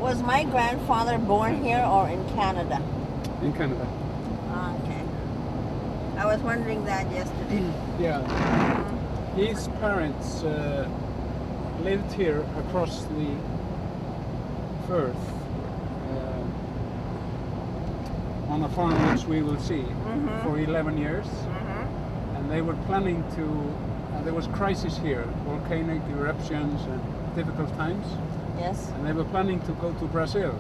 Was my grandfather born here or in Canada? In Canada. Okay. I was wondering that yesterday. Yeah. His parents lived here across the firth on a farm which we will see for 11 years. And they were planning to, there was crisis here, volcanic eruptions and difficult times. Yes. And they were planning to go to Brazil.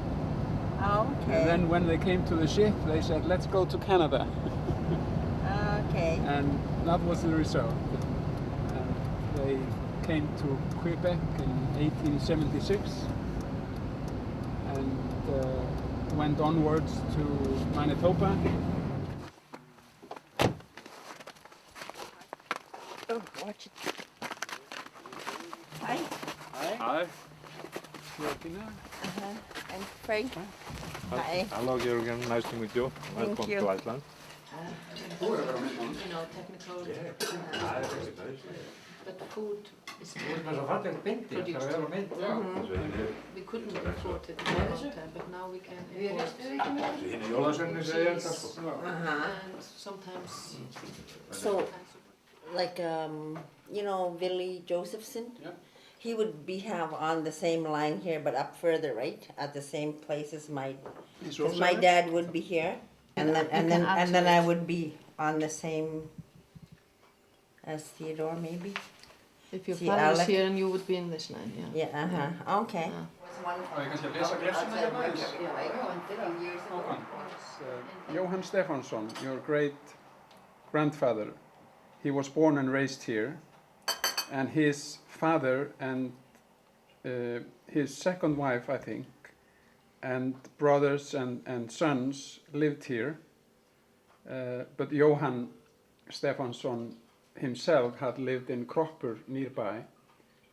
Okay. And then when they came to the ship, they said, let's go to Canada. Okay. And that was the result. And they came to Quebec in 1876 and went onwards to Manitoba. Oh, watch it. Hi. Hi. Georgina. I'm Frank. Hi. Hello, Georgina. Nice to meet you. Welcome you. to Iceland. Technical. But food is we couldn't afford it at that time, but now we can afford it. And sometimes. So, like Willie Josephson. Yeah. He would have on the same line here, but up further, right? At the same place as my dad would be here, and then I would be on the same as Theodore, maybe. If your father was here and you would be in this line, yeah. Yeah, okay. Jóhann Stefansson, your great grandfather, he was born and raised here, and his father and his second wife, I think, and brothers and sons lived here, but Jóhann Stefansson himself had lived in Kroppur nearby,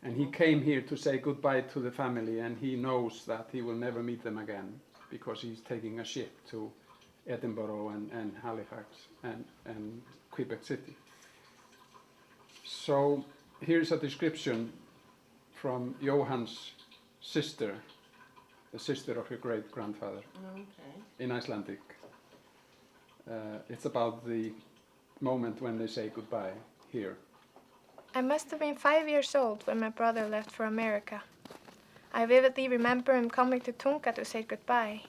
and he came here to say goodbye to the family, and he knows that he will never meet them again because he's taking a ship to Edinburgh and Halifax and Quebec City. So here's a description from Jóhann's sister, the sister of your great-grandfather, in Icelandic. It's about the moment when they say goodbye here. I must have been 5 years old when my brother left for America. I vividly remember him coming to Tunga to say goodbye.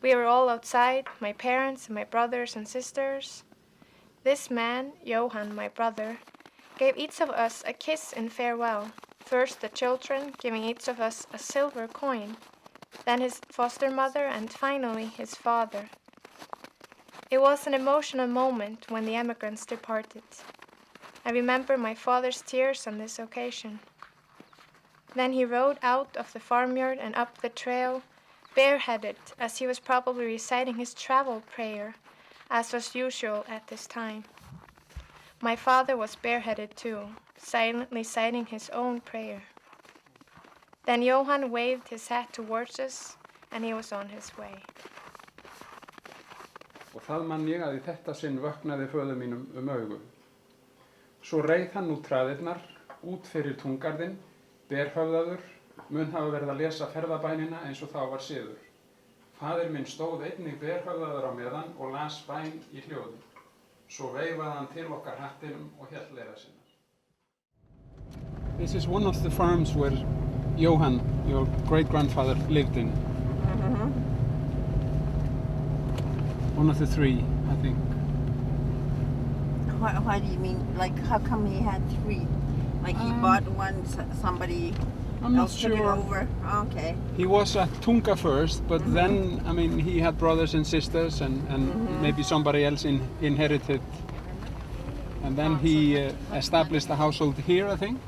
We were all outside, my parents and my brothers and sisters. This man, Jóhann, my brother, gave each of us a kiss in farewell. First the children, giving each of us a silver coin, then his foster mother, and finally his father. It was an emotional moment when the emigrants departed. I remember my father's tears on this occasion. Then he rode out of the farmyard and up the trail, bareheaded, as he was probably reciting his travel prayer, as was usual at this time. My father was bareheaded too, silently citing his own prayer. Then Jóhann waved his hat towards us, and he was on his way. Og það man ég að í þetta sinn vöknaði föður mínum augu. Svo reið hann út traðirnar, út fyrir túngarðinn, berhöfðaður, mun hafa verið að lesa ferðabænina eins og þá var siður. Faðir minn stóð einnig berhöfðaður á meðan og las bæn í hljóði. Svo veifaði hann til okkar hattinum og hélt leiðar sinnar. This is one of the farms where Jóhann, your great-grandfather, lived in. One of the three, I think. Why do you mean, like, how come he had three? Like he bought one, somebody I'm not else took it sure. over? Okay. He was at Tunga first, but then, I mean, he had brothers and sisters and maybe somebody else inherited. And then he established a household here, I think.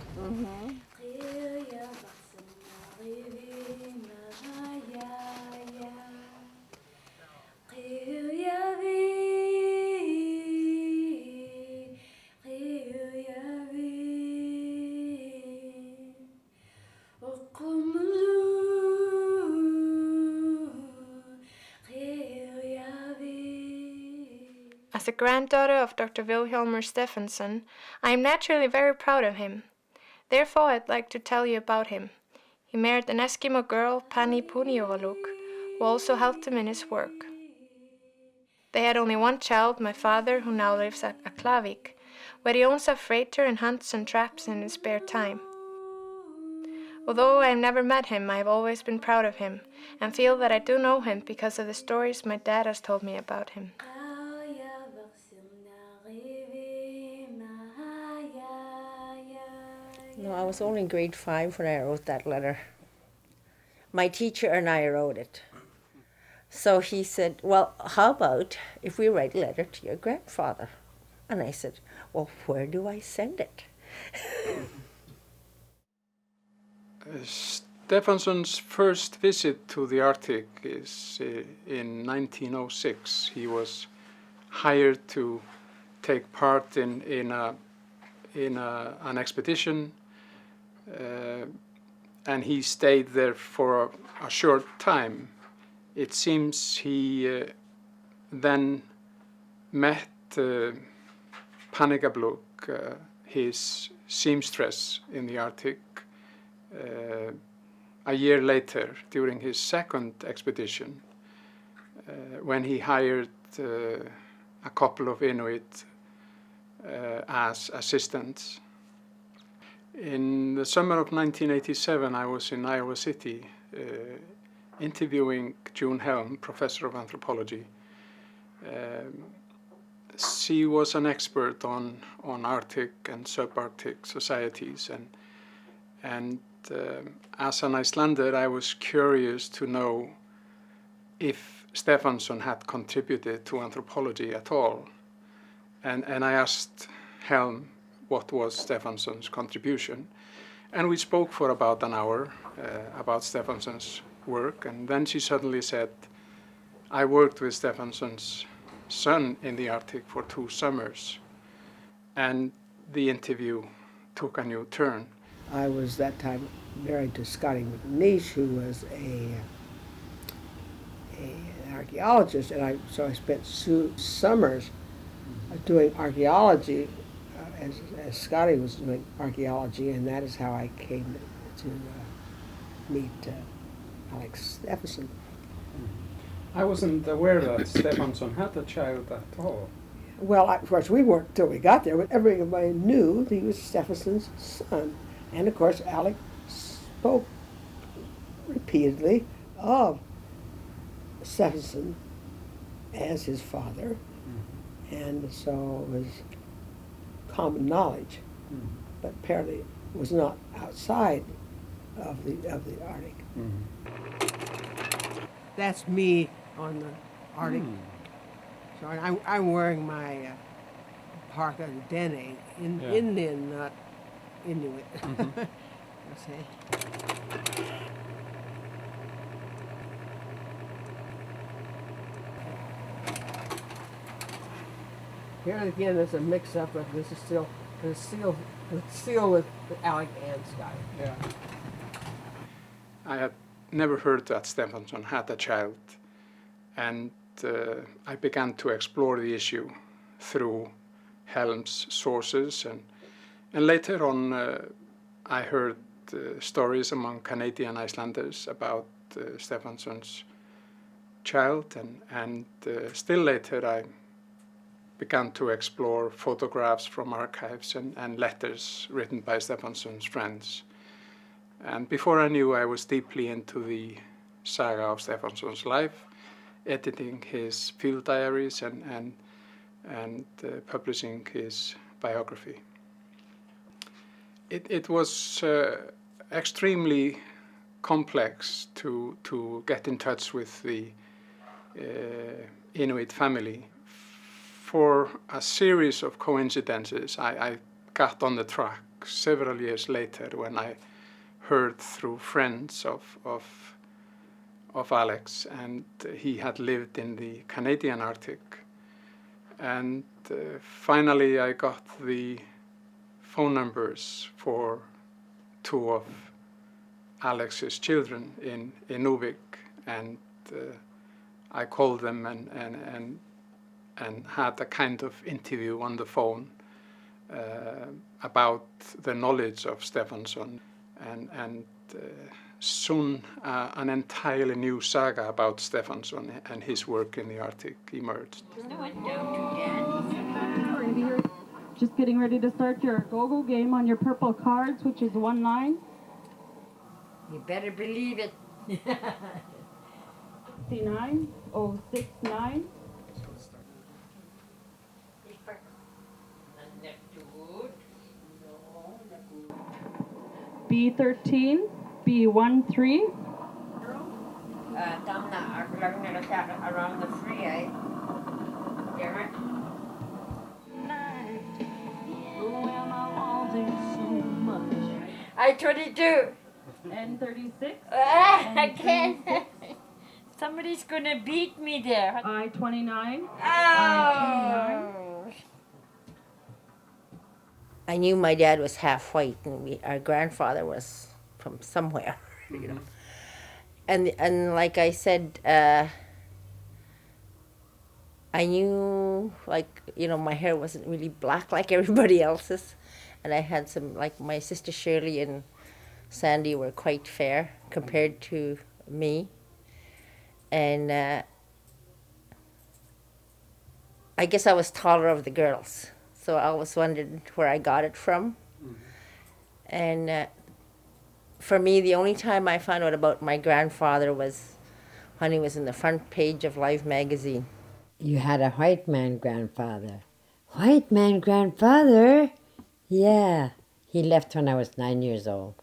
As a granddaughter of Dr. Vilhjalmur Stefansson, I am naturally very proud of him. Therefore, I'd like to tell you about him. He married an Eskimo girl, Pannigabluk, who also helped him in his work. They had only one child, my father, who now lives at Aklavik, where he owns a freighter and hunts and traps in his spare time. Although I have never met him, I have always been proud of him, and feel that I do know him because of the stories my dad has told me about him. No, I was only in grade 5 when I wrote that letter. My teacher and I wrote it. So he said, well, how about if we write a letter to your grandfather? And I said, well, where do I send it? Stefansson's first visit to the Arctic is in 1906. He was hired to take part in an expedition, and he stayed there for a short time. It seems he then met Pannigabluk, his seamstress in the Arctic, a year later during his second expedition, when he hired a couple of Inuit as assistants. In the summer of 1987, I was in Iowa City interviewing June Helm, professor of anthropology. She was an expert on Arctic and subarctic societies, and as an Icelander, I was curious to know if Stefansson had contributed to anthropology at all. And I asked Helm what was Stefansson's contribution. And we spoke for about an hour about Stefansson's work, and then she suddenly said, I worked with Stefansson's son in the Arctic for 2 summers. And the interview took a new turn. I was that time married to Scotty McNeish, who was an archaeologist, and so I spent summers doing archaeology as Scotty was doing archaeology, and that is how I came to meet Alex Stefansson. I wasn't aware that Stefansson had a child at all. Well, of course, we weren't till we got there, but everybody knew that he was Stefansson's son. And of course, Alex spoke repeatedly of Stefansson as his father, and so it was common knowledge, but apparently it was not outside of the Arctic. That's me on the Arctic. So I'm wearing my parka Dene, Indian, not Inuit. Here again, there's a mix-up of this is still the seal with Alec and Scott. Yeah. I had never heard that Stefansson had a child, and I began to explore the issue through Helm's sources, and later on I heard stories among Canadian Icelanders about Stefansson's child, and still later I began to explore photographs from archives and letters written by Stefansson's friends. And before I knew, I was deeply into the saga of Stefansson's life, editing his field diaries and publishing his biography. It was extremely complex to get in touch with the Inuit family. For a series of coincidences, I got on the track several years later when I heard through friends of Alex, and he had lived in the Canadian Arctic. And finally I got the phone numbers for 2 of Alex's children in Inuvik, and I called them and had a kind of interview on the phone about the knowledge of Stefansson, and soon an entirely new saga about Stefansson and his work in the Arctic emerged. Just getting ready to start your go-go game on your purple cards, which is 1-9. You better believe it. 69, 069. B13, B13. Around the free, eh? Derek? I-22. N36. I can't. Somebody's gonna beat me there. I-29. Oh. I knew my dad was half white, and our grandfather was from somewhere, you know. And like I said, I knew, like, you know, my hair wasn't really black like everybody else's, and I had some, like, my sister Shirley and Sandy were quite fair compared to me, and I guess I was taller of the girls, so I always wondered where I got it from. And for me, the only time I found out about my grandfather was when he was in the front page of Life magazine. You had a white man grandfather. White man grandfather? Yeah. He left when I was 9 years old.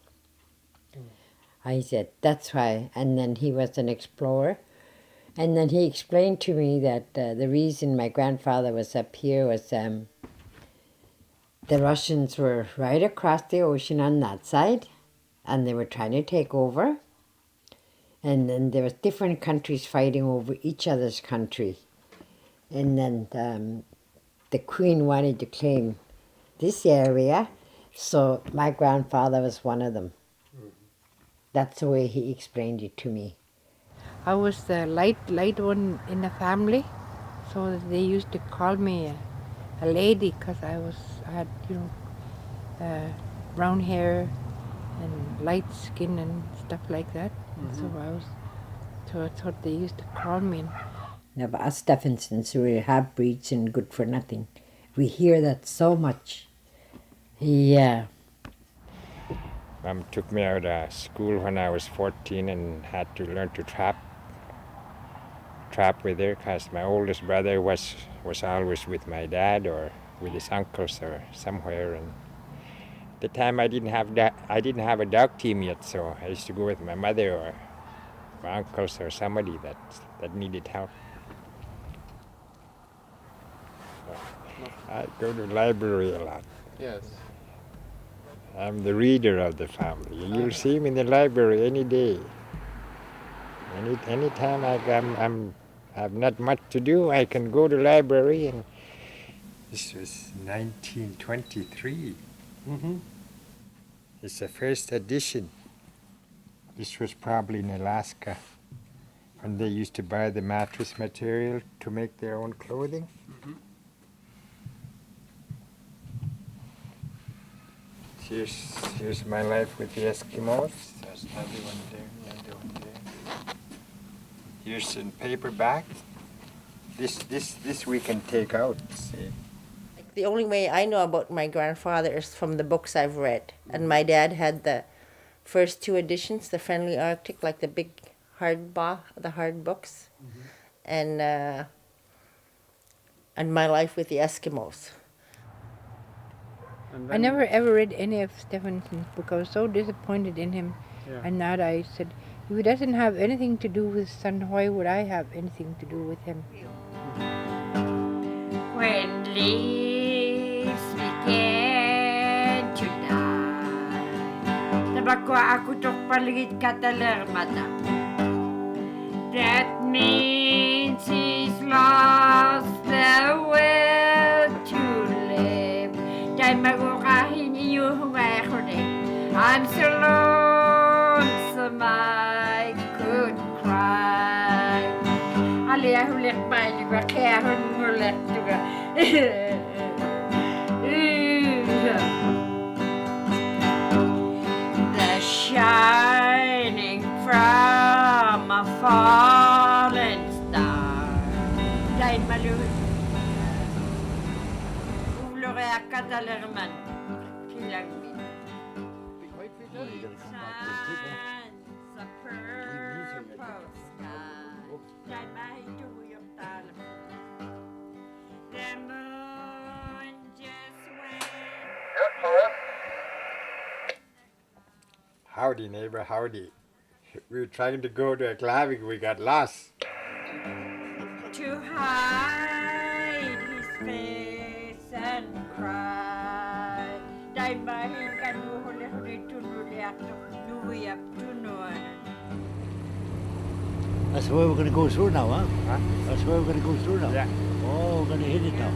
I said, that's why. And then he was an explorer. And then he explained to me that the reason my grandfather was up here was the Russians were right across the ocean on that side, and they were trying to take over. And then there was different countries fighting over each other's country. And then the Queen wanted to claim this area, so my grandfather was one of them. That's the way he explained it to me. I was the light one in the family, so they used to call me a lady because I had, you know, brown hair and light skin and stuff like that. So I thought they used to call me. Now, us Stefansons were half-breeds and good for nothing. We hear that so much. Yeah. Mom took me out of school when I was 14 and had to learn to trap with her because my oldest brother was always with my dad or with his uncles or somewhere. And at the time I didn't have a dog team yet, so I used to go with my mother or my uncles or somebody that needed help. I go to the library a lot. Yes. I'm the reader of the family. You'll see me in the library any day. Anytime I have not much to do, I can go to the library. And this was 1923. Mm-hmm. It's the first edition. This was probably in Alaska when they used to buy the mattress material to make their own clothing. Mm-hmm. Here's my life with the Eskimos. There's another one there, another one there. Here's in paperback. This we can take out. See. The only way I know about my grandfather is from the books I've read. And my dad had the first two editions, the Friendly Arctic, like the big hard books, and My Life with the Eskimos. I never ever read any of Stefansson's book. I was so disappointed in him. Yeah. And now I said, if he doesn't have anything to do with son, why would I have anything to do with him? When leaves begin to die, tabako ako tok paligid katalermata. That means he's lost the will to live. Dahil magukahin iyo humay ako I'm so lonesome I could cry. Ali ako ulit ba, di ba? Kaya ako ulit, di ba? The shining katalerman. Kilagmin. Sa purple sky. Dahil mahinto yung talam. The moon just went. Howdy, neighbor, howdy. We were trying to go to a Klavik, we got lost. To hide his face and cry. Dahil mahin ka nuhuli-huli tunuli ako nuyap tunuan. That's where we're going to go through now, huh? Huh? That's where we're going to go through now. Yeah. Oh, we're going to hit it now.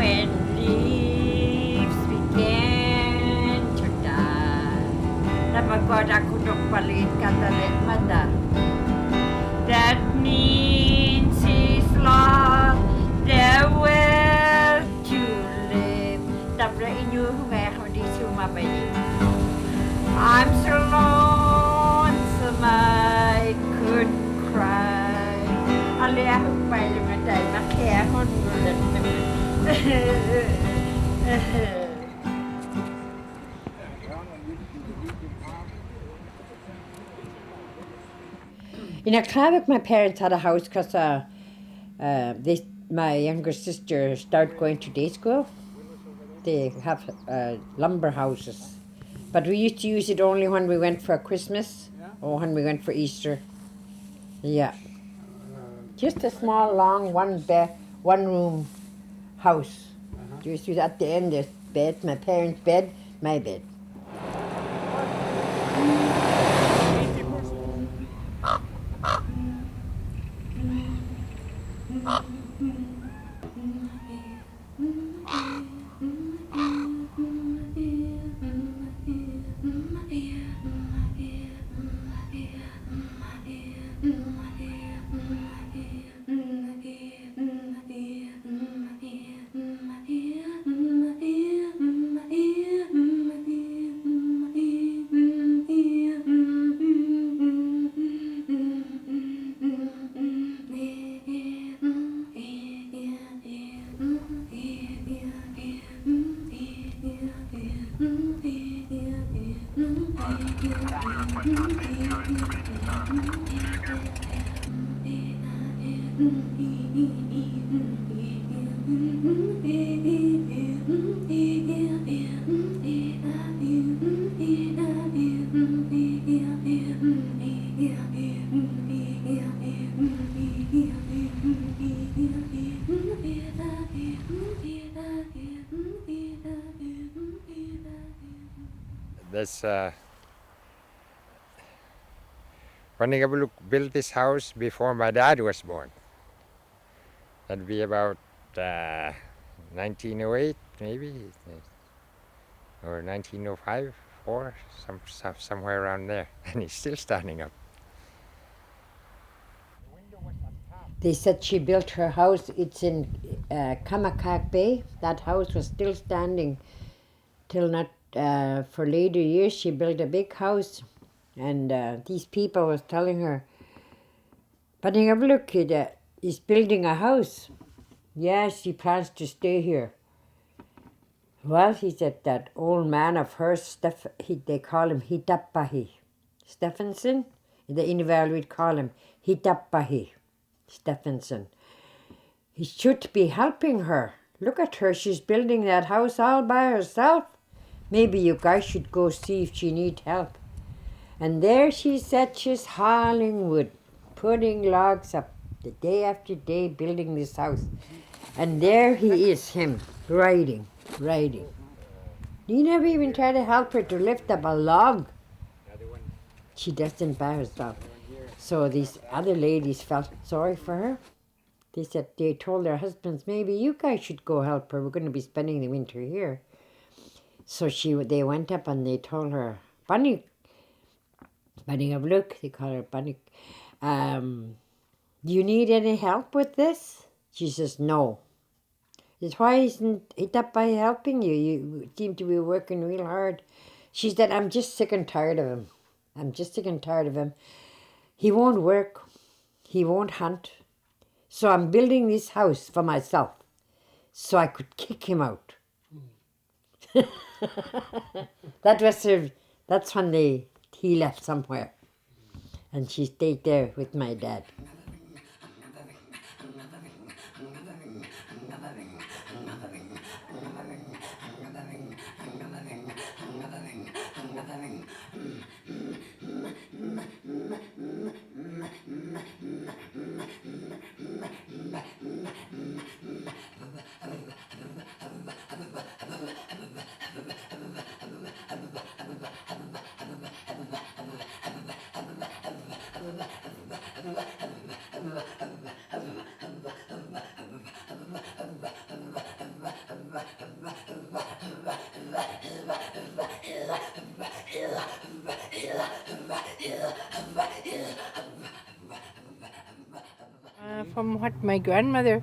When leaves began to die, namagod ako palit katalit mata. That means he's lost the will to live. Tapos inyo ako di sumabay. I'm so lonesome I could cry. Ali ako pa limatay, makiyahon mo lang naman. In Aklavik, my parents had a house because my younger sister started going to day school. They have lumber houses. But we used to use it only when we went for Christmas or when we went for Easter. Yeah. Just a small, long, one room house. Just at the end, there's bed, my parents' bed, my bed. This Pannigabluk built this house before my dad was born. That'd be about 1908 maybe, or 1905, 4, somewhere around there, and he's still standing up. They said she built her house, it's in Kamakak Bay. That house was still standing till not, for later years she built a big house. And these people was telling her, Pannigabluk is building a house. Yeah, she plans to stay here. Well, he said that old man of hers, they call him Hitappahi. Stefansson, the Inuvik call him Hitappahi Stefansson. He should be helping her. Look at her, she's building that house all by herself. Maybe you guys should go see if she needs help. And there she sat, she's hauling wood, putting logs up, the day after day building this house. And there he is, him, riding. He never even tried to help her to lift up a log. She doesn't by herself. So these other ladies felt sorry for her. They told their husbands, maybe you guys should go help her. We're going to be spending the winter here. So they went up and they told her, Pannigabluk, they call her Pannig. Do you need any help with this? She says, no. Says, why isn't Hitappahi helping you? You seem to be working real hard. She said, I'm just sick and tired of him. He won't work. he won't hunt. So I'm building this house for myself so I could kick him out. That's when he left somewhere. And she stayed there with my dad. From what my grandmother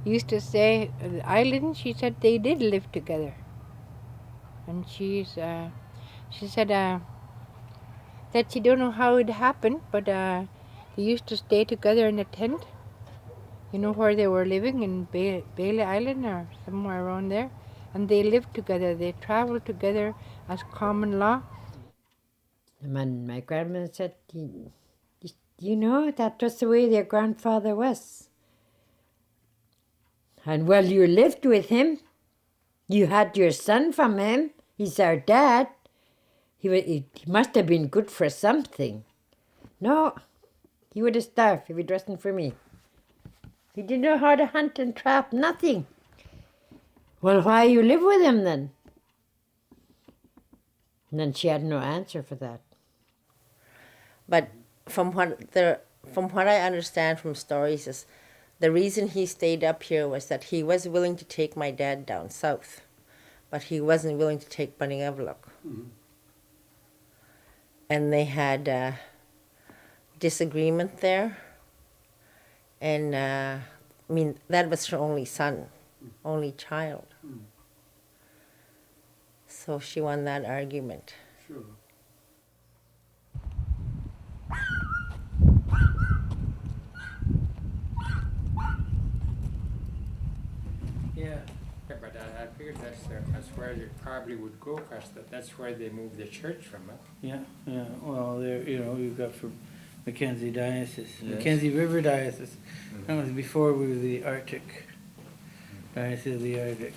used to say, the island, she said they did live together. And she said that she don't know how it happened, but they used to stay together in a tent, you know, where they were living in Bailey Island or somewhere around there. And they lived together. They traveled together as common law. And my grandmother said, you know, that was the way their grandfather was. And well, you lived with him. You had your son from him. He's our dad. He must have been good for something. No, he would have starved if it wasn't for me. He didn't know how to hunt and trap, nothing. Well, why you live with him then? And then she had no answer for that. But from what I understand from stories is the reason he stayed up here was that he was willing to take my dad down south, but he wasn't willing to take Pannigabluk. Mm-hmm. And they had a disagreement there. And I mean, that was her only son, only child. Mm. So she won that argument. Sure. Yeah, but I figured that's where you probably would go, because that's where they moved the church from. Huh? Yeah. Well, there, you know, you've got from Mackenzie Diocese, yes. Mackenzie River Diocese. Mm-hmm. That was before we were the Arctic. Diocese of the Arctic.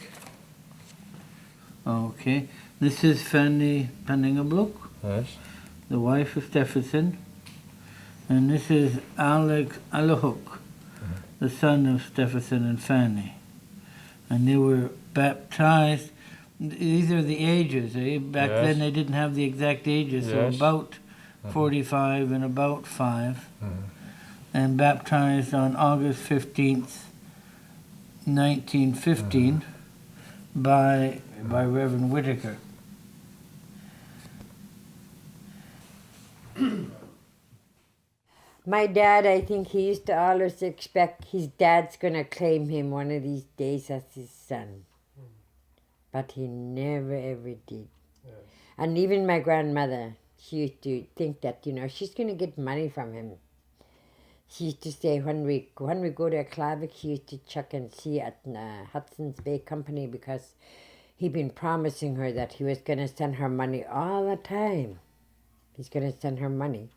Okay. This is Fanny Pannigabluk, yes, the wife of Stephenson. And this is Alex Alahuk, the son of Stephenson and Fanny. And they were baptized. These are the ages. Back yes. then they didn't have the exact ages, yes. so about 45 and about 5. And baptized on August 15th, 1915 by Reverend Whitaker. My dad, I think he used to always expect his dad's going to claim him one of these days as his son. But he never ever did. Yeah. And even my grandmother, she used to think that, you know, she's going to get money from him. She used to say when we go to Klavik, she used to check and see at Hudson's Bay Company, because he'd been promising her that he was going to send her money all the time. He's going to send her money.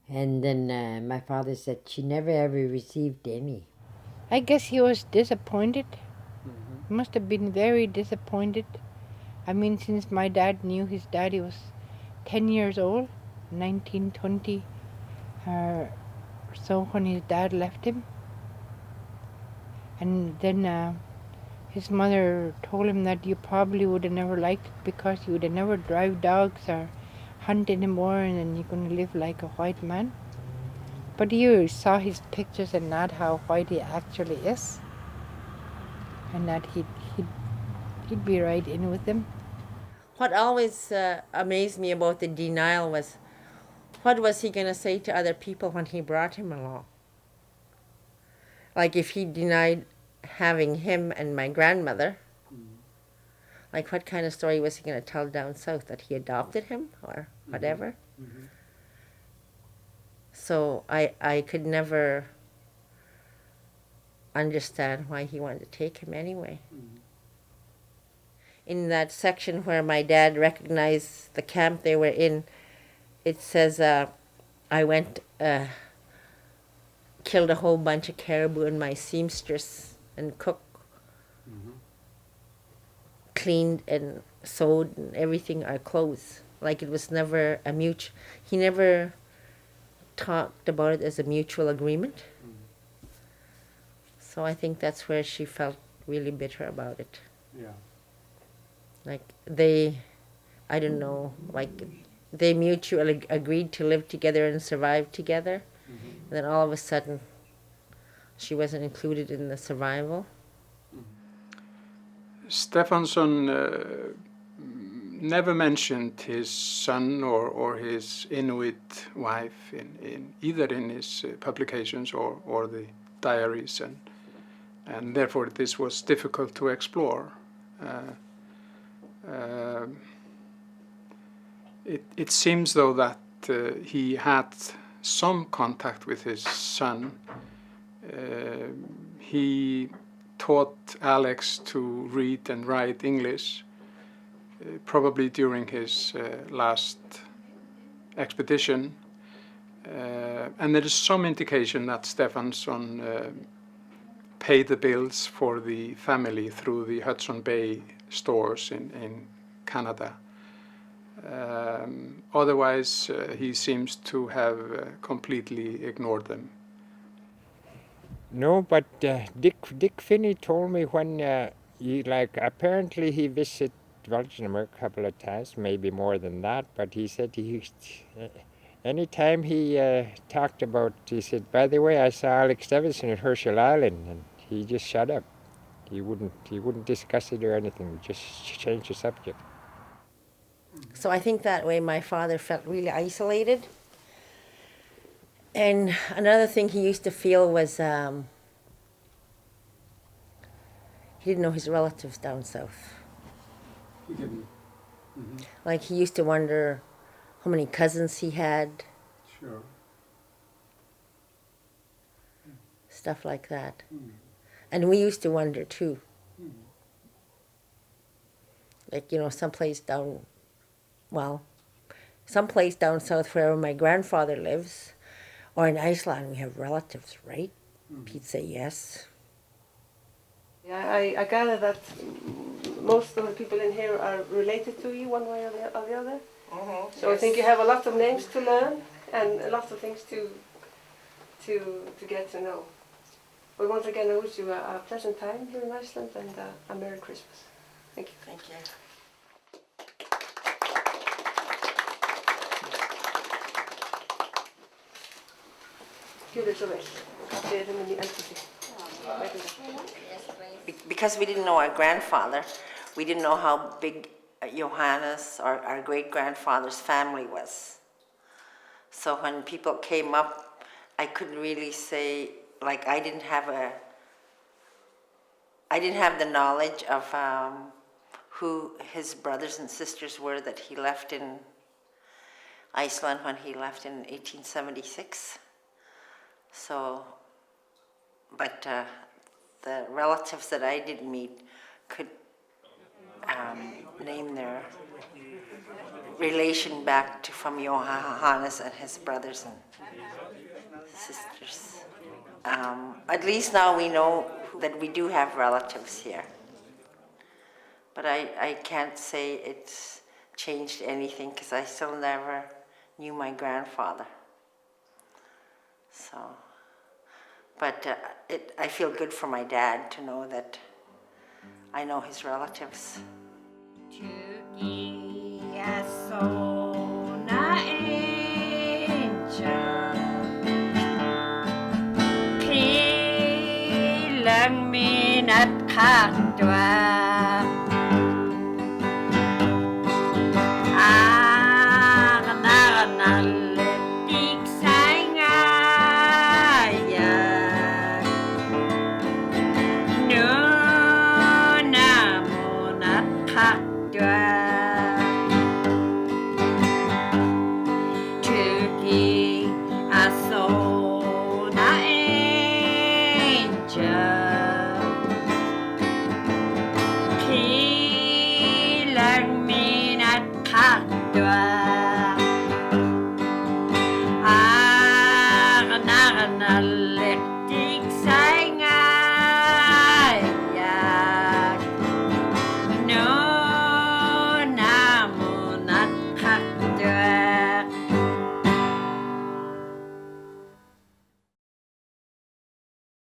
And then my father said she never ever received any. I guess he was disappointed. He must have been very disappointed. I mean, since my dad knew his dad, he was 10 years old, 1920. So when his dad left him. And then his mother told him that you probably would have never liked it, because you would have never drive dogs or hunt anymore, and then you're going to live like a white man. But you saw his pictures and not how white he actually is, and that he'd be right in with them. What always amazed me about the denial was, what was he going to say to other people when he brought him along? Like if he denied having him and my grandmother, like what kind of story was he going to tell down south? That he adopted him or whatever? So I could never understand why he wanted to take him anyway. In that section where my dad recognized the camp they were in, it says, I went, killed a whole bunch of caribou in my seamstress and cooked, cleaned and sewed and everything, our clothes. Like it was never a mutual, he never talked about it as a mutual agreement. So I think that's where she felt really bitter about it. Yeah. Like I don't know, like they mutually agreed to live together and survive together. And then all of a sudden, she wasn't included in the survival. Stefansson never mentioned his son or his Inuit wife in either in his publications or the diaries, and therefore this was difficult to explore. It seems though that he had some contact with his son. He taught Alex to read and write English, probably during his last expedition. And there is some indication that Stefansson paid the bills for the family through the Hudson Bay stores in Canada. Otherwise, he seems to have completely ignored them. No, but Dick Finney told me when apparently he visited Belgium a couple of times, maybe more than that, but he said anytime he talked about, he said, by the way, I saw Alex Stefansson at Herschel Island, and he just shut up. He wouldn't discuss it or anything, just change the subject. So I think that way my father felt really isolated. And another thing he used to feel was he didn't know his relatives down south. He didn't. Like he used to wonder how many cousins he had. Sure. Stuff like that. And we used to wonder too. Like, someplace down south wherever my grandfather lives, or in Iceland, we have relatives, right? He'd say yes. Yeah, I gather that most of the people in here are related to you one way or the other. So I think you have a lot of names to learn and a lot of things to get to know. But once again, I wish you a pleasant time here in Iceland and a Merry Christmas. Thank you. Thank you. Because we didn't know our grandfather, we didn't know how big Johannes or our great-grandfather's family was. So when people came up, I couldn't really say, like I didn't have the knowledge of who his brothers and sisters were that he left in Iceland when he left in 1876. So, but the relatives that I did meet could name their relation back to from Johannes and his brothers and sisters. At least now we know that we do have relatives here. But I can't say it's changed anything because I still never knew my grandfather. So, but I feel good for my dad to know that I know his relatives. Turkey, I saw drive.